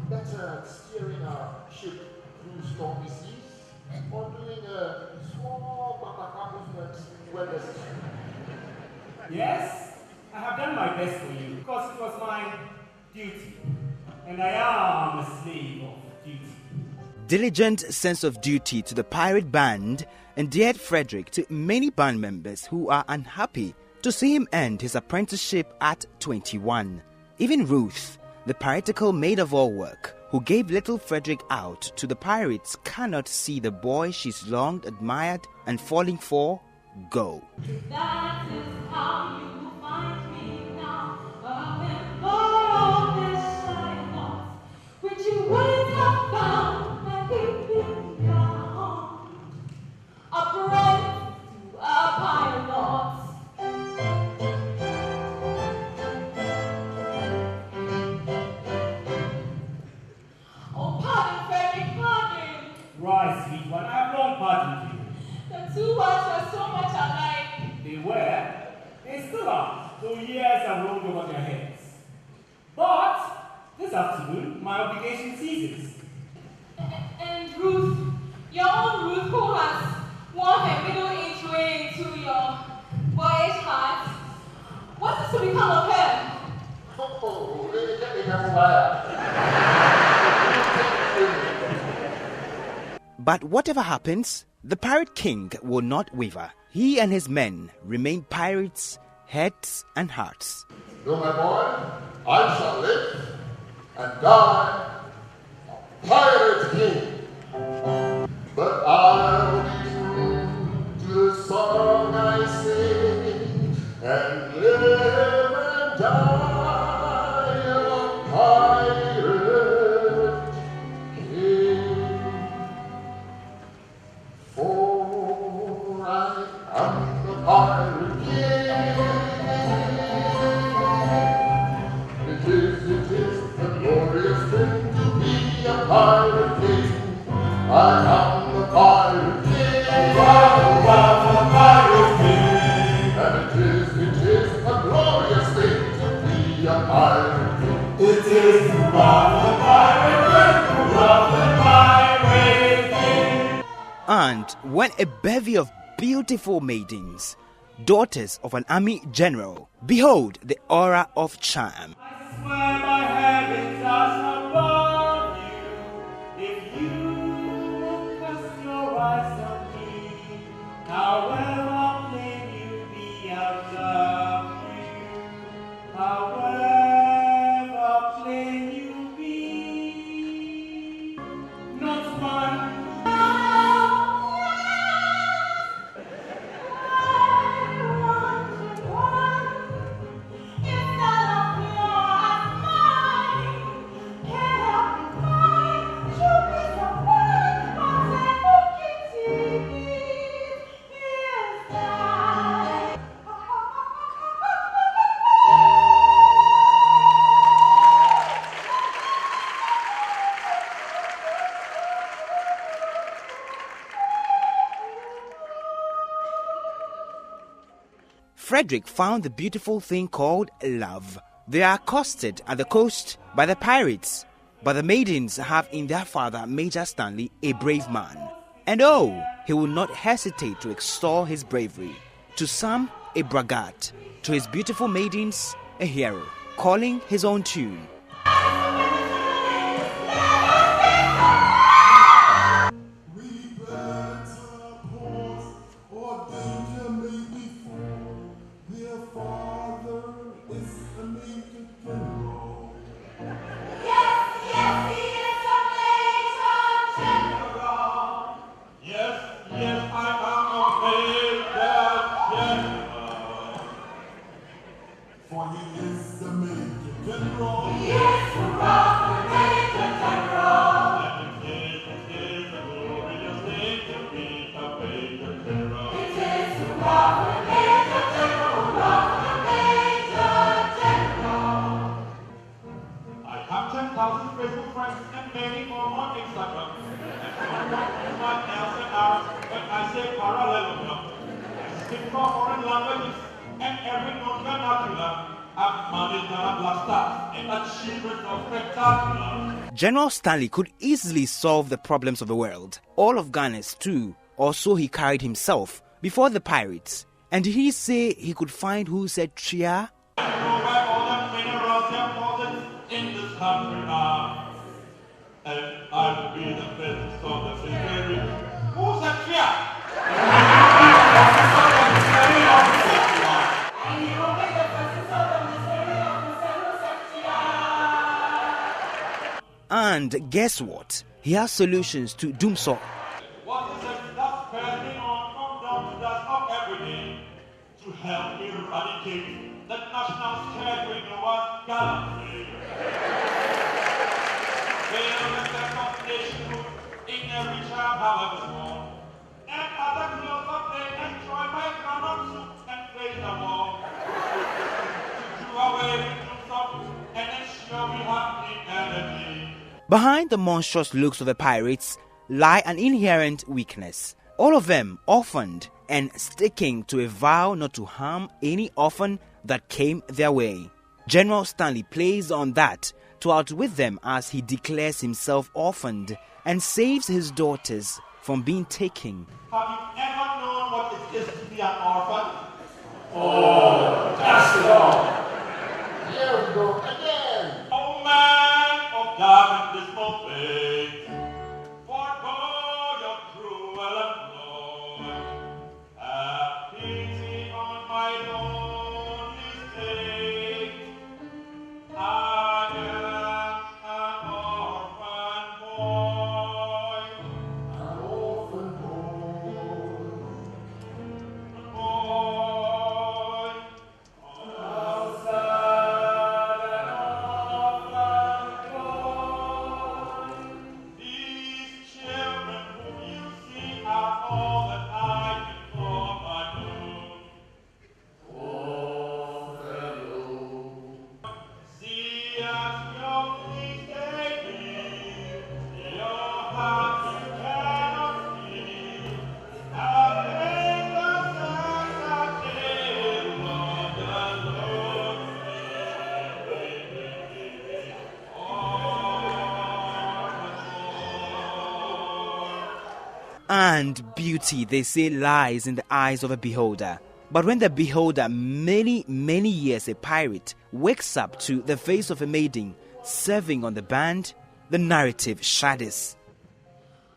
better at steering a ship through stormy seas or doing a small papa movement when necessary? Yes, I have done my best for you because it was my duty, and I am a slave of duty. Diligent sense of duty to the pirate band endeared Frederick to many band members who are unhappy to see him end his apprenticeship at 21. Even Ruth, the piratical maid of all work, who gave little Frederick out to the pirates, cannot see the boy she's long admired and falling for go. That is how you find me now, a member of this silence, which you wouldn't have found had we been bound. Apprentice to a pilot. Oh, pardon, Frederick, pardon. Right, sweet one, I have long pardoned you. The two words were so much alike. They were, they still are, though years have rolled over their heads. But this afternoon, my obligation ceases. And Ruth, your own Ruth, who has worn her middle-aged way into your boyish heart, what is to become of her? Oh, they never fire. But whatever happens, the pirate king will not waver. He and his men remain pirates, heads and hearts. No, my boy, I shall live and die a pirate king. But I'll be true to the song I sing and live and die a pirate king. For I am the pirate king. It is a glorious thing to be a pirate king. I am the pirate king. The pirate king. And it is a glorious thing to be a pirate king. It is to love the pirate king, to love the pirate king. And when a bevy of beautiful maidens, daughters of an army general, behold the aura of charm. I swear my heavens are above you, if you cast your eyes on me, however plain you be, I'll love you, however plain you be, not one. Frederick found the beautiful thing called love. They are accosted at the coast by the pirates, but the maidens have in their father Major Stanley a brave man. And oh, he will not hesitate to extol his bravery. To some, a braggart. To his beautiful maidens, a hero, calling his own tune. I've managed a black stars and achievements of spectacular. General Stanley could easily solve the problems of the world, all of Ghana's too, or so he carried himself before the pirates. And did he say he could find who said Tria? I know where all the minerals deposits in this country are. And I will be the best of the Frederick. Who's a Tria? And guess what? He has solutions to dumsor. What is it that's spending on from down to that of everything to help eradicate the national scared we know as galamsey? There is a combination in every child, however small, and other clothes of they enjoy my grown-up soup and face the wall. To do away with dumsor and ensure we have clean energy. Behind the monstrous looks of the pirates lie an inherent weakness. All of them orphaned and sticking to a vow not to harm any orphan that came their way. General Stanley plays on that to outwit them as he declares himself orphaned and saves his daughters from being taken. Have you ever known what it is to be an orphan? Oh, that's wrong. Here we go again. Oh man of dark and dismal fate, forego your cruel employ. Have pity on my lonely state. I am an orphan boy. An orphan boy. Boy. How sad an orphan boy. These children whom you see are all that I can call my own. Oh, fellow. See as your feet they be, your hearts you cannot see. How they the sands are tale of the lonely. And beauty, they say, lies in the eyes of a beholder. But when the beholder, many, many years a pirate, wakes up to the face of a maiden serving on the band, the narrative shatters.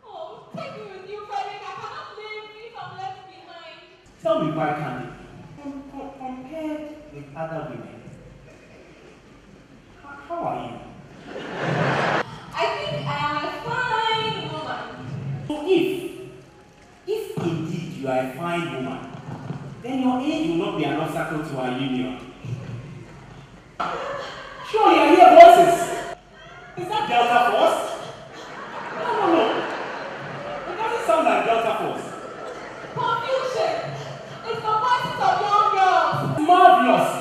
Oh, take me with you, Frederick. I cannot live if I'm left behind. Tell me why can't you? Compared with other women, how are you? I think I am a fine woman. So if indeed you are a fine woman, then your age will not be an obstacle to our union. Surely I hear voices. Is that Delta Force? No. It doesn't sound like Delta Force. Confusion. It's the voices of young girls. Marvelous.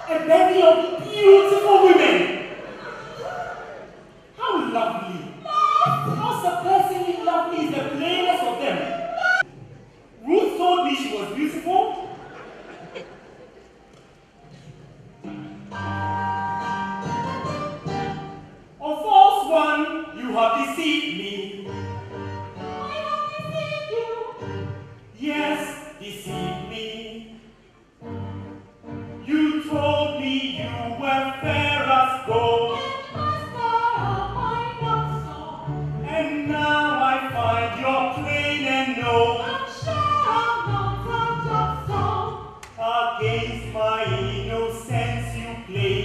A bevy of beautiful women. How lovely. How surprisingly lovely is the plainest of them. Ruth told me she was beautiful. A false one, you have deceived me. I have deceived you. Yes, deceived me. You told me you were fair as gold. And now I find you're plain and no. Against my innocence you play.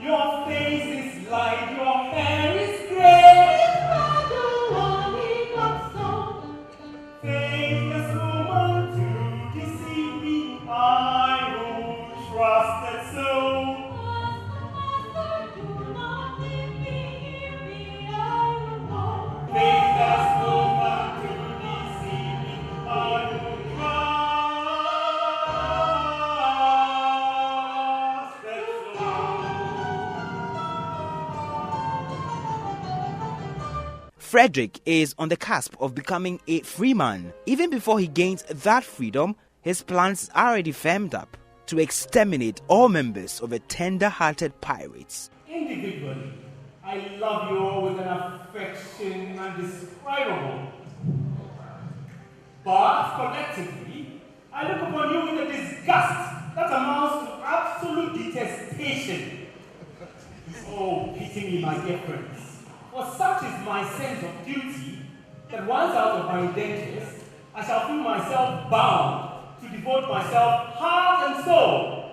Your face is light, your hair is gray. Faithless woman to deceive me, I who trusted so. Faithless woman to deceive me, I who trusted so. Frederick is on the cusp of becoming a free man. Even before he gains that freedom, his plans are already firmed up to exterminate all members of the tender-hearted pirates. Individually, I love you all with an affection indescribable. But collectively, I look upon you with a disgust that amounts to absolute detestation. Oh, pity me, my dear friends, for such is my sense of duty that once out of my indentures, I shall feel myself bound to devote myself heart and soul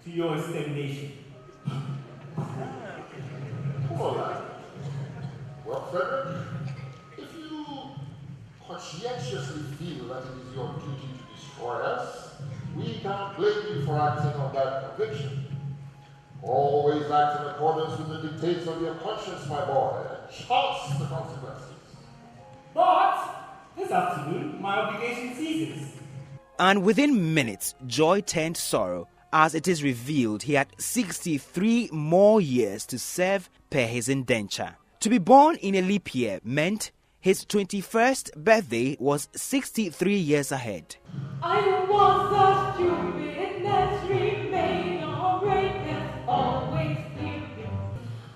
to your extermination. All right. Well, Frederick, if you conscientiously feel that it is your duty to destroy us, we cannot blame you for acting on that conviction. Always act in accordance with the dictates of your conscience, my boy, and trust the consequences. But this afternoon, my obligation ceases. And within minutes, joy turned sorrow, as it is revealed he had 63 more years to serve per his indenture. To be born in a leap year meant his 21st birthday was 63 years ahead. I was a stupid remain already always giving.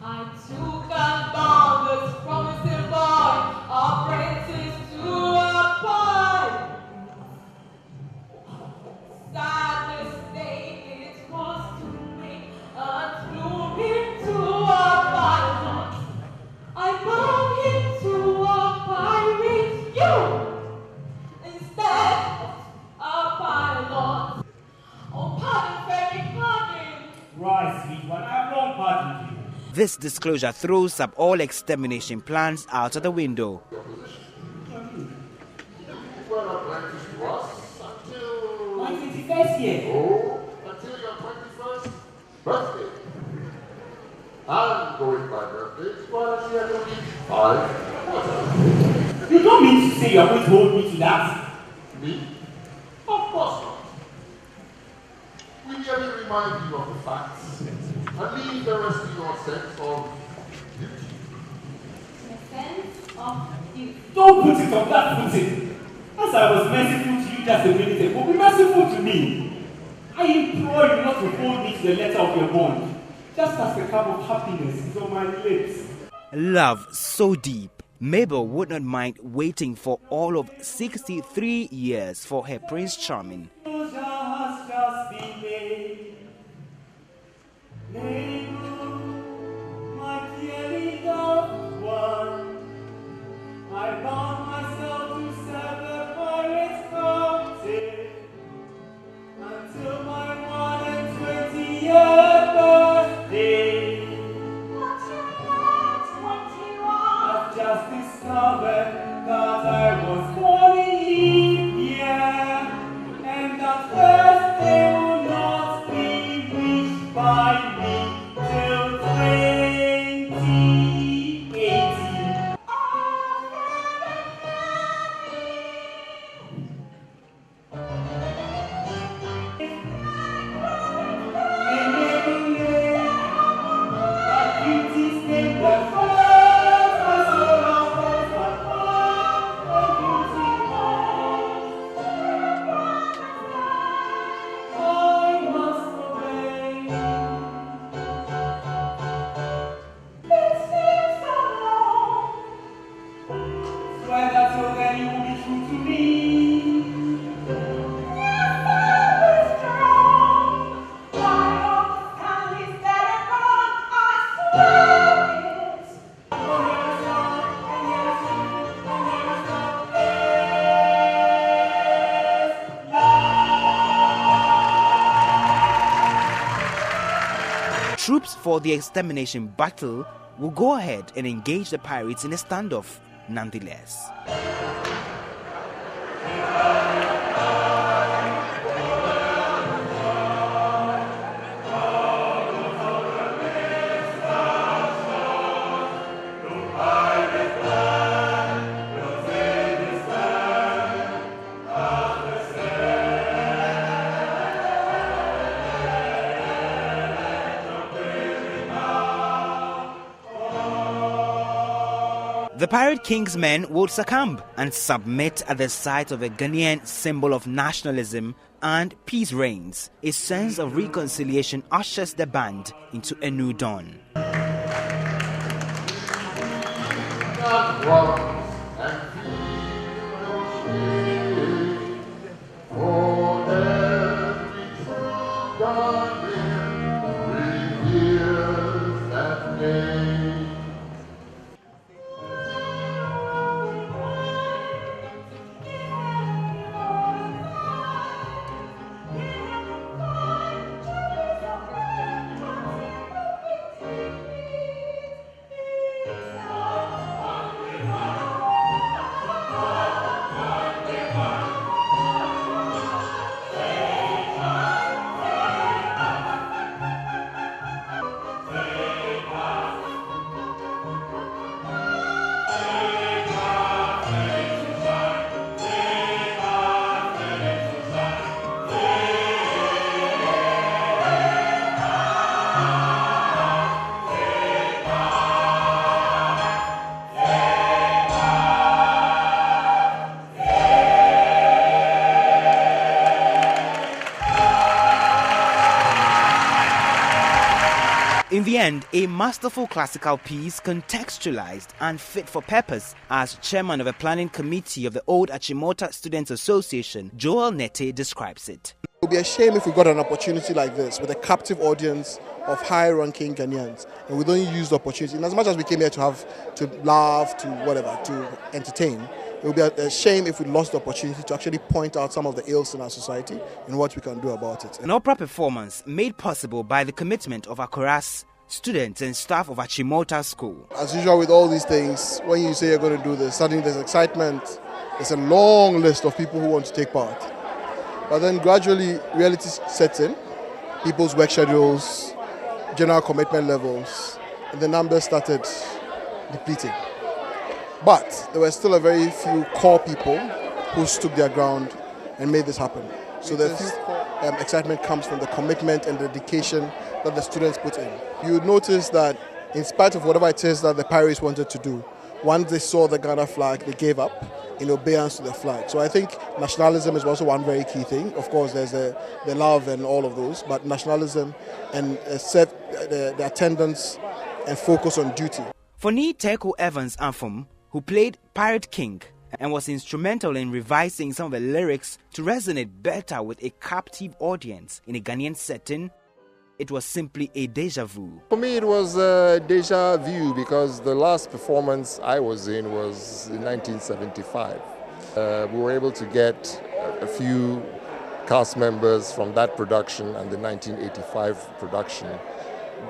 I took a boundless promising boy, apprentice to a pirate. Sad mistake it was to make and threw him to a pilot. I bound him to a pirate, you instead of a pilot. Oh, pardon, Frederick, pardon. Right, sweet one, I have long pardoned you. This disclosure throws up all extermination plans out of the window. You were apprentice to us until... My 21st year. Oh, until your 21st birthday. And going by birthdays, but you had only 5 quarters. You don't mean to say you're going to hold me to that? Me? Of course not. We merely remind you of the facts and leave the rest to your sense of duty. The sense of duty. Don't put it on that footing. As I was merciful to you just a minute ago, be merciful to me. I implore you not to hold me to the letter of your bond, just as the cup of happiness is on my lips. Love so deep, Mabel would not mind waiting for all of 63 years for her Prince Charming. Closure has just been made. Mabel, my dearly loved one, I bound myself to serve the pirate's captain until my 21st birthday. I've just discovered that I was born in leap year, and that birthday will not be reached by me till 2080. Troops for the extermination battle will go ahead and engage the pirates in a standoff nonetheless. The Pirate King's men would succumb and submit at the sight of a Ghanaian symbol of nationalism, and peace reigns. A sense of reconciliation ushers the band into a new dawn. In the end, a masterful classical piece, contextualized and fit for purpose. As chairman of a planning committee of the Old Achimota Students Association, Joel Nete describes it. It would be a shame if we got an opportunity like this with a captive audience of high-ranking Ghanaians and we don't use the opportunity. And as much as we came here to laugh, to whatever, to entertain, it would be a shame if we lost the opportunity to actually point out some of the ills in our society and what we can do about it. An opera performance made possible by the commitment of Akora's students and staff of Achimota School. As usual with all these things, when you say you're going to do this, suddenly there's excitement, there's a long list of people who want to take part. But then gradually reality sets in, people's work schedules, general commitment levels, and the numbers started depleting. But there were still a very few core people who stood their ground and made this happen. So the excitement comes from the commitment and dedication that the students put in. You would notice that in spite of whatever it is that the Pirates wanted to do, once they saw the Ghana flag, they gave up in obedience to the flag. So I think nationalism is also one very key thing. Of course, there's the love and all of those, but nationalism and the attendance and focus on duty. For Ni Teko Evans Amfum, who played Pirate King and was instrumental in revising some of the lyrics to resonate better with a captive audience in a Ghanaian setting, it was simply a deja vu. For me, it was a deja vu because the last performance I was in was in 1975. We were able to get a few cast members from that production and the 1985 production.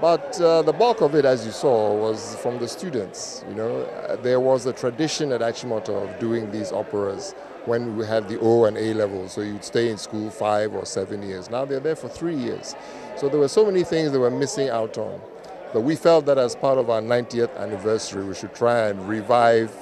But the bulk of it, as you saw, was from the students. You know, there was a tradition at Achimota of doing these operas when we had the O and A levels. So you'd stay in school 5 or 7 years. Now they're there for 3 years. So there were so many things they were missing out on. But we felt that as part of our 90th anniversary, we should try and revive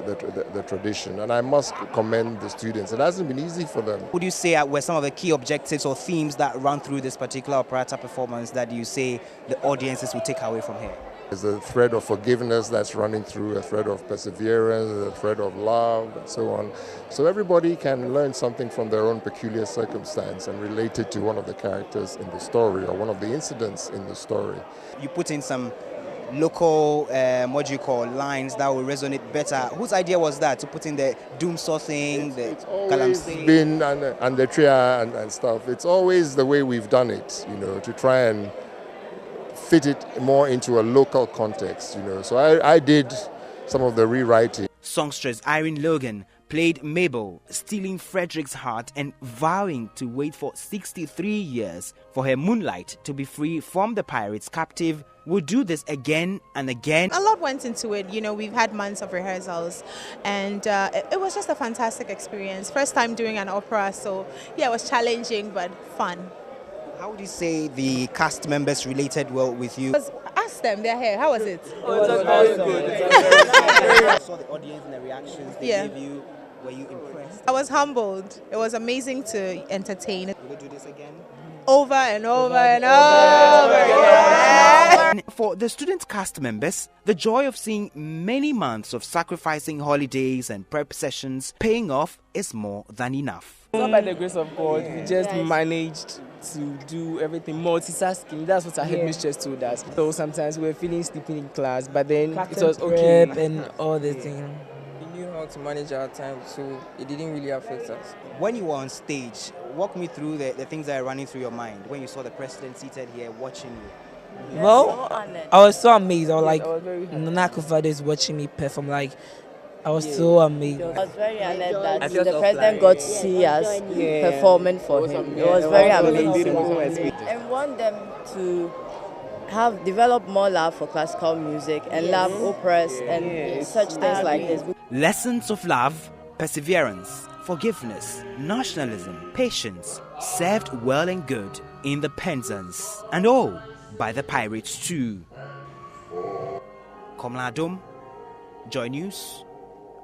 the tradition. And I must commend the students. It hasn't been easy for them. Would you say were some of the key objectives or themes that run through this particular operetta performance that you say the audiences will take away from here? There's a thread of forgiveness that's running through, a thread of perseverance, a thread of love, and so on. So everybody can learn something from their own peculiar circumstance and relate it to one of the characters in the story or one of the incidents in the story. You put in some local, lines that will resonate better. Whose idea was that, to put in the dumsor thing, it's always been and the tria and stuff. It's always the way we've done it, you know, to try and fit it more into a local context, you know. So I did some of the rewriting. Songstress Irene Logan played Mabel, stealing Frederick's heart and vowing to wait for 63 years for her moonlight to be free from the pirates' captive. Would do this again and again. A lot went into it. You know, we've had months of rehearsals, and it was just a fantastic experience. First time doing an opera, so yeah, it was challenging but fun. How would you say the cast members related well with you? Ask them, they're here. How was it? It was very good. I saw the audience and the reactions they gave you. Were you impressed? I was humbled. It was amazing to entertain. Will you do this again? Over and over and over again. for the student cast members, the joy of seeing many months of sacrificing holidays and prep sessions paying off is more than enough. It's not by the grace of God, we just managed to do everything multitasking. That's what our headmistress told us. So sometimes we were feeling sleeping in class, but then it was okay. And all the things. We knew how to manage our time, so it didn't really affect us. When you were on stage, walk me through the things that are running through your mind when you saw the president seated here watching you. Well, I was so amazed. I was like, Nanakufa is watching me perform. Like, I was so amazed. I was very honored that the president got to see us performing for him. It was very amazing. And want them to develop more love for classical music and love operas and such things like this. Lessons of love, perseverance, forgiveness, nationalism, patience served well and good in the Penzance, and all by the pirates too. Komladum, Joy News,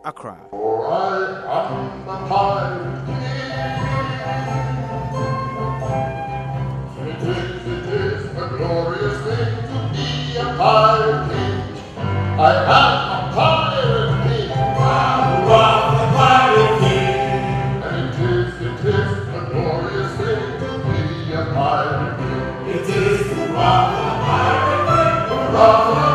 Accra. For I am the pirate king. It is a glorious thing to be a pirate king. I am a pirate king. You are the pirate king. And it is a glorious thing to be a pirate king. It is to rock the pirate king. Rock